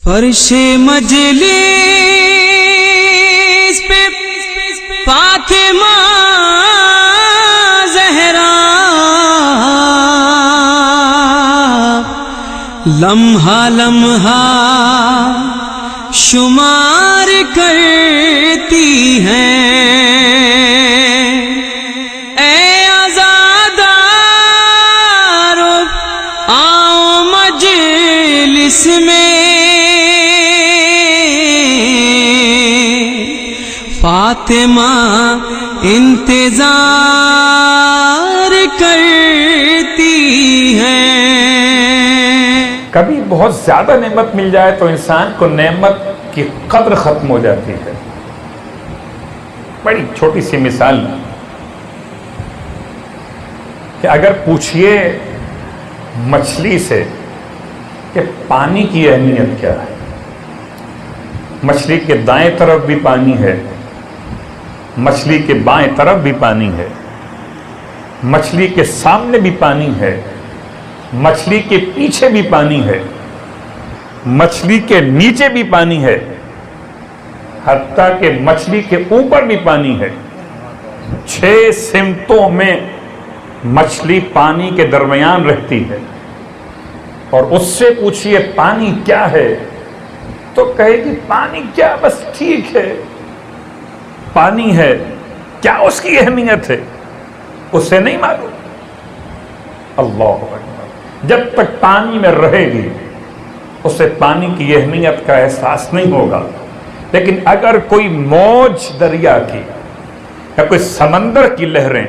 فرش مجلس پہ فاطمہ زہرا لمحہ لمحہ شمار کرتی ہیں، اے عزادارو آؤ مجلس میں، فاطمہ انتظار کرتی ہیں۔ کبھی بہت زیادہ نعمت مل جائے تو انسان کو نعمت کی قدر ختم ہو جاتی ہے۔ بڑی چھوٹی سی مثال کہ اگر پوچھئے مچھلی سے کہ پانی کی اہمیت کیا ہے، مچھلی کے دائیں طرف بھی پانی ہے، مچھلی کے بائیں طرف بھی پانی ہے، مچھلی کے سامنے بھی پانی ہے، مچھلی کے پیچھے بھی پانی ہے، مچھلی کے نیچے بھی پانی ہے، حتیٰ کہ مچھلی کے اوپر بھی پانی ہے۔ 6 سمتوں میں مچھلی پانی کے درمیان رہتی ہے، اور اس سے پوچھئے پانی کیا ہے تو کہے کہ پانی کیا، بس ٹھیک ہے، پانی ہے، کیا اس کی اہمیت ہے اسے نہیں معلوم۔ اللہ اکبر، جب تک پانی میں رہے گی اسے پانی کی اہمیت کا احساس نہیں ہوگا، لیکن اگر کوئی موج دریا کی یا کوئی سمندر کی لہریں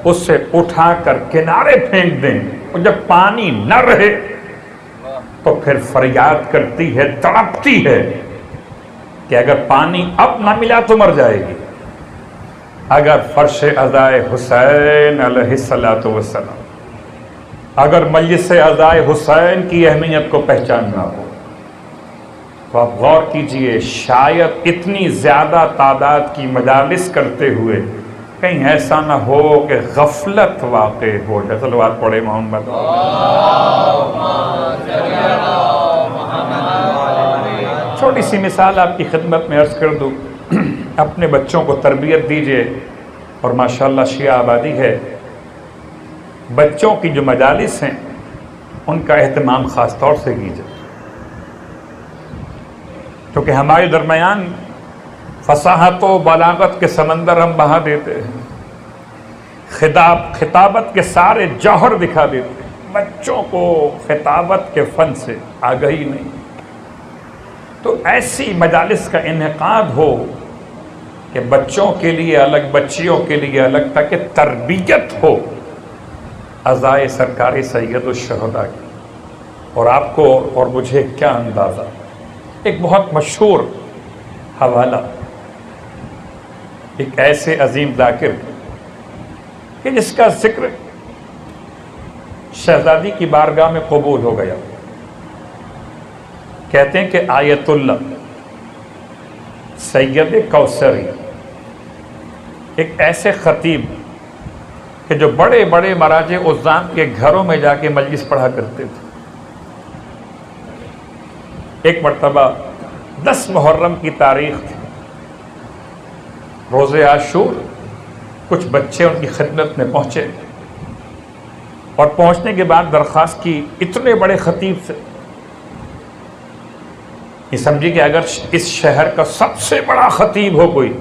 اسے اٹھا کر کنارے پھینک دیں، اور جب پانی نہ رہے تو پھر فریاد کرتی ہے، تڑپتی ہے کہ اگر پانی اب نہ ملا تو مر جائے گی۔ اگر فرش عزائے حسین علیہ السلام، اگر مجلس عزائے حسین کی اہمیت کو پہچاننا ہو تو آپ غور کیجئے، شاید اتنی زیادہ تعداد کی مجالس کرتے ہوئے کہیں ایسا نہ ہو کہ غفلت واقع ہو جائے۔ صلوات پڑھے محمد۔ چھوٹی سی مثال آپ کی خدمت میں عرض کر دوں، اپنے بچوں کو تربیت دیجئے، اور ماشاءاللہ شیعہ آبادی ہے، بچوں کی جو مجالس ہیں ان کا اہتمام خاص طور سے کیجئے، کیونکہ ہمارے درمیان فصاحت و بلاغت کے سمندر ہم بہا دیتے ہیں، خطابت کے سارے جوہر دکھا دیتے ہیں، بچوں کو خطابت کے فن سے آگہی نہیں۔ تو ایسی مجالس کا انعقاد ہو کہ بچوں کے لیے الگ، بچیوں کے لیے الگ، تاکہ تربیت ہو عزائے سرکار سید الشہداء کی۔ اور آپ کو اور مجھے کیا اندازہ، ایک بہت مشہور حوالہ ایک ایسے عظیم ذاکر کہ جس کا ذکر شہزادی کی بارگاہ میں قبول ہو گیا، کہتے ہیں کہ آیت اللہ سید کوثری ایک ایسے خطیب کہ جو بڑے بڑے مراجع عظام کے گھروں میں جا کے مجلس پڑھا کرتے تھے۔ ایک مرتبہ 10 محرم کی تاریخ تھی، روز عاشور، کچھ بچے ان کی خدمت میں پہنچے، اور پہنچنے کے بعد درخواست کی اتنے بڑے خطیب سے، یہ سمجھی کہ اگر اس شہر کا سب سے بڑا خطیب ہو کوئی،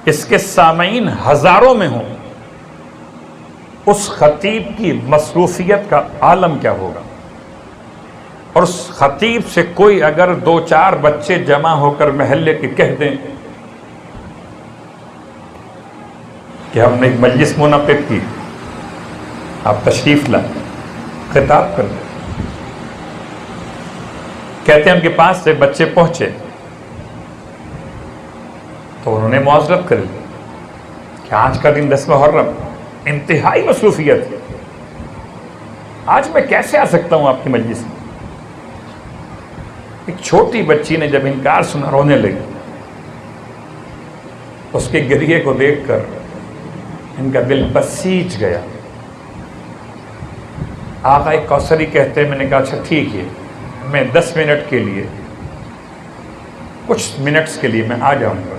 اس کے سامعین ہزاروں میں ہوں، اس خطیب کی مصروفیت کا عالم کیا ہوگا، اور اس خطیب سے کوئی اگر 2-4 بچے جمع ہو کر محلے کے کہہ دیں کہ ہم نے ایک مجلس منعقد کی، آپ تشریف لائیں، خطاب کر دیں۔ کہتے ہیں ان کے پاس سے بچے پہنچے تو انہوں نے معذرت کر لی کہ آج کا دن 10 محرم، انتہائی مصروفیت ہے، آج میں کیسے آ سکتا ہوں آپ کی مجلس میں۔ ایک چھوٹی بچی نے جب انکار سنا رونے لگی، اس کے گریے کو دیکھ کر ان کا دل بسیج گیا۔ آقا کوثری کہتے ہیں، میں نے کہا اچھا ٹھیک ہے، میں 10 منٹ کے لیے کچھ منٹس کے لیے میں آ جاؤں گا.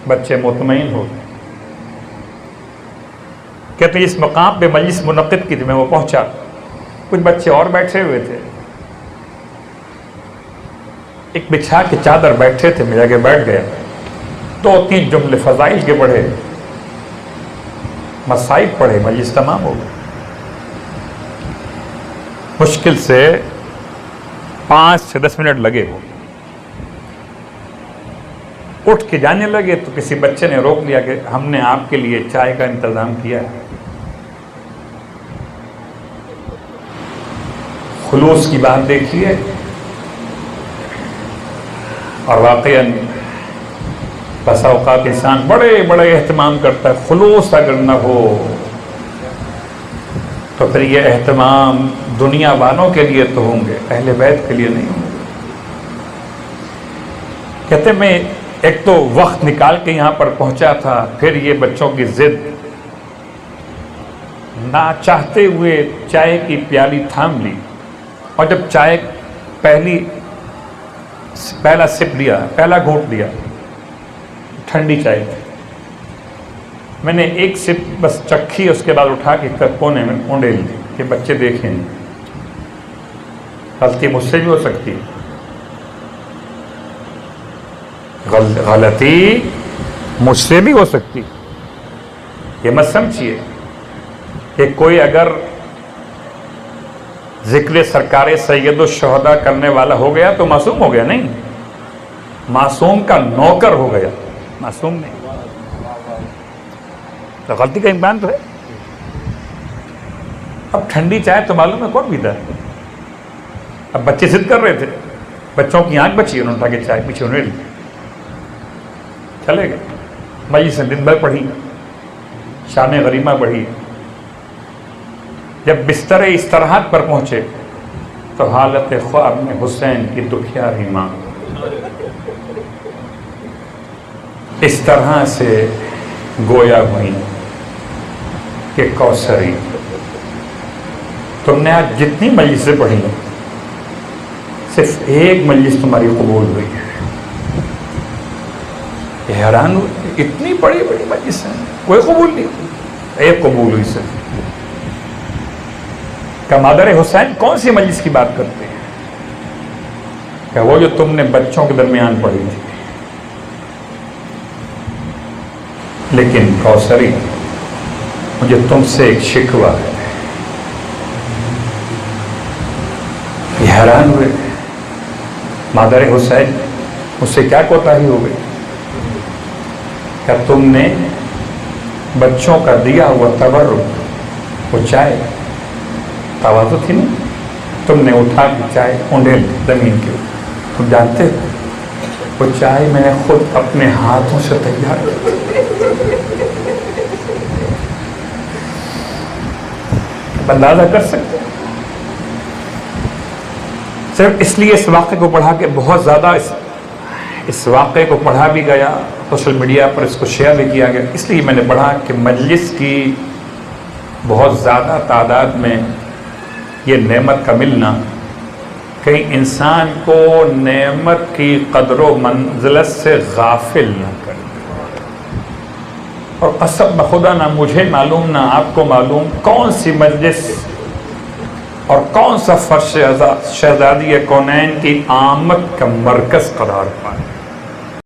بچے مطمئن ہو گئے. کہتے ہیں اس مقام پہ مجلس منعقد کی تھی, میں وہ پہنچا, کچھ بچے اور بیٹھے ہوئے تھے, ایک بچھا کے چادر بیٹھے تھے, میں جا کے بیٹھ گیا, 2-3 جملے فضائل کے پڑھے, مصائب پڑھے, مجلس تمام ہو گئی. مشکل سے 5 سے 10 منٹ لگے. وہ اٹھ کے جانے لگے تو کسی بچے نے روک لیا کہ ہم نے آپ کے لیے چائے کا انتظام کیا ہے. خلوص کی بات دیکھیے, اور واقعاً بسا اوقات انسان بڑے بڑے اہتمام کرتا ہے, خلوص اگر نہ ہو تو پھر یہ اہتمام دنیا والوں کے لیے تو ہوں گے, اہل بیت کے لیے نہیں ہوں گے. کہتے میں ایک تو وقت نکال کے یہاں پر پہنچا تھا, پھر یہ بچوں کی ضد, نہ چاہتے ہوئے چائے کی پیالی تھام لی, اور جب چائے پہلا سپ لیا, پہلا گھونٹ لیا, ٹھنڈی چائے تھی, میں نے ایک سپ بس چکھی, اس کے بعد اٹھا کے کونے میں اونڈیل دی کہ بچے دیکھیں. غلطی مجھ سے بھی ہو سکتی ہے, غلطی مجھ سے بھی ہو سکتی. یہ مت سمجھیے کہ کوئی اگر ذکر سرکار سید الشہداء کرنے والا ہو گیا تو معصوم ہو گیا, نہیں, معصوم کا نوکر ہو گیا, معصوم نہیں. تو غلطی کا امکان تو ہے. اب ٹھنڈی چائے تو معلوم ہے کون پیتا ہے. اب بچے ضد کر رہے تھے, بچوں کی آنکھ بچی, انہوں نے اٹھا کے چائے پیچھے انہیں لی, چلے گئے. مجلس دن بھر پڑھی, شام غریمہ پڑھی. جب بستر استراحت پر پہنچے تو حالت خواب میں حسین کی دکھیاری ماں اس طرح سے گویا ہوئی کہ کوثری, تم نے آج جتنی مجلسیں پڑھی صرف ایک مجلس تمہاری قبول ہوئی ہے. حیران ہوئی, اتنی بڑی بڑی مجلس ہیں, کوئی قبول نہیں, ایک قبول ہوئی صرف. کہ مادر حسین کون سی مجلس کی بات کرتے ہیں؟ کہ وہ جو تم نے بچوں کے درمیان پڑھی تھی. لیکن کوثری, مجھے تم سے ایک شکوہ ہے. یہ حیران ہوئے, مادر حسین مجھ سے کیا کوتاہی ہو گئی؟ کیا تم نے بچوں کا دیا ہوا تبرک, وہ چائے توازو تھی نا, تم نے اٹھا کے چائے اونڈیل زمین کے اوپر. تم جانتے ہو وہ چائے میں نے خود اپنے ہاتھوں سے تیار کی. اندازہ کر سکتے, صرف اس لیے اس واقعے کو پڑھا کہ بہت زیادہ اس واقعے کو پڑھا بھی گیا, سوشل میڈیا پر اس کو شیئر بھی کیا گیا. اس لیے میں نے پڑھا کہ مجلس کی بہت زیادہ تعداد میں یہ نعمت کا ملنا کہیں انسان کو نعمت کی قدر و منزلت سے غافل نہ کرے. اور قسم بخدا نہ مجھے معلوم نہ آپ کو معلوم کون سی مجلس اور کون سا فرش شہزادی کونین کی آمد کا مرکز قرار پائے.